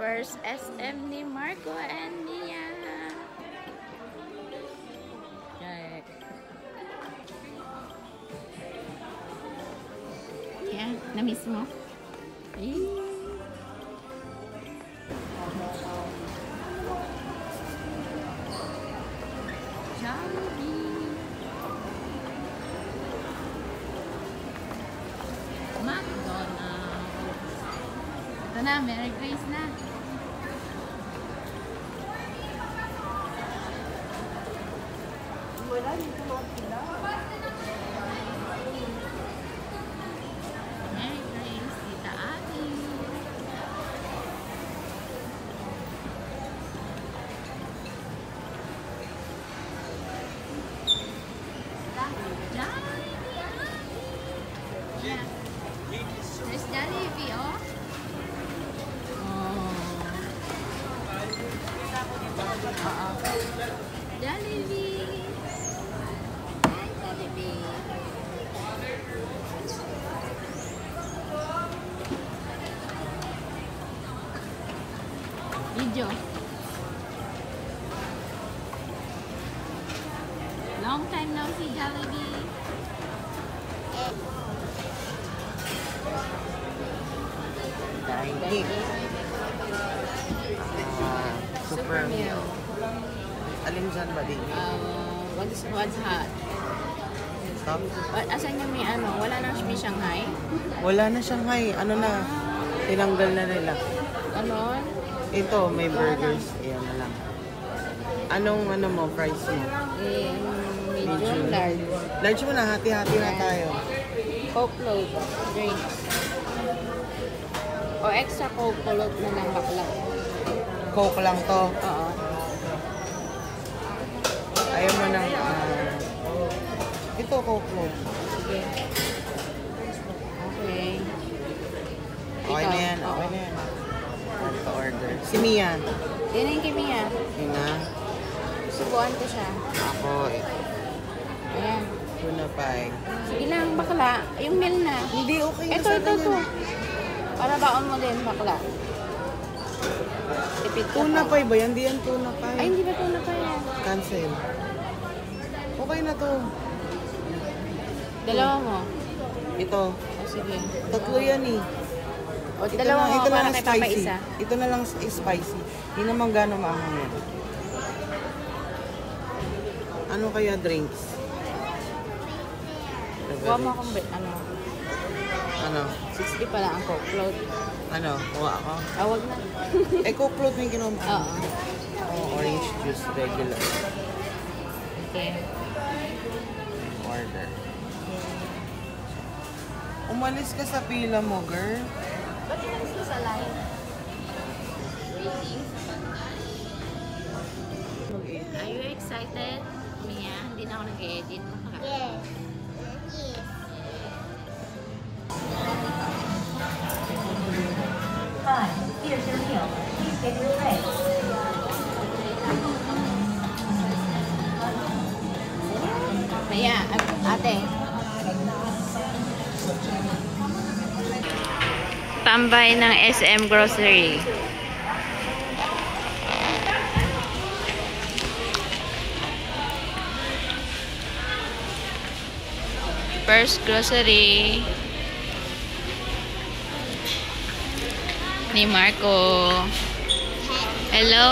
First SM ni Marco and Mia. Check. Yeah, na-miss mo? Jollibee. McDonald's. Ito na, Merry Grace na. Wala, dito mga pila. Merry Grace, Tita Ate. Yeah. There's Jollibee, oh. Jollibee. Hi, Jollibee. Video. Long time no see, Jollibee. Dining. Super meal. Alin dyan ba din? What's hot? Stop. Asan yung may ano? Wala nang may Shanghai? Wala na Shanghai. Ano na? Tinanggal na nila. Ano? Ito, may burgers. Ayan na lang. Anong ano mo? Price mo? Medium large. Large mo na. Hati-hati na tayo. Coke float. Drinks. O extra Coke float na lang bakla. Coke lang to. Oo. Ayaw mo ng... ito, Coke mo. Sige. Okay. Okay na yan. Okay na yan. Ito order. Si Mia. Yan yung kay Mia. Yun na. Subuan ko siya. Ako. Ayan. Tuna pie. Sige lang, bakla. Yung meal na. Hindi, okay na Ito. Para baon mo din, bakla. Tipid ka Tuna pa. pie ba yan? Hindi yan tuna pie. Ay, hindi ba tuna pa yan? Cancel. Okay na to. Dalawa mo. Ito. O, sige. Tatlo yan eh. O, dalawa mo para lang kay Papa isa. Ito na lang spicy. Hindi naman gano'ng maanghang yan. Ano kaya drinks? Kuha mo akong ano. Ano? 60 pala ang Coke float. Ano? Kuha ako? Wag na. Coke float yung kinuha mo. Oo. Orange juice, regular. Okay. Order. Umalis ka sa pila mo, girl. Ba't inalis ka sa line? Are you excited, Mia? Hindi na ako nag-edit. Yes. Hi, here's your meal. Please get your tray. Mia, ate. Tambay ng SM Grocery. First grocery ni Marco. Hello.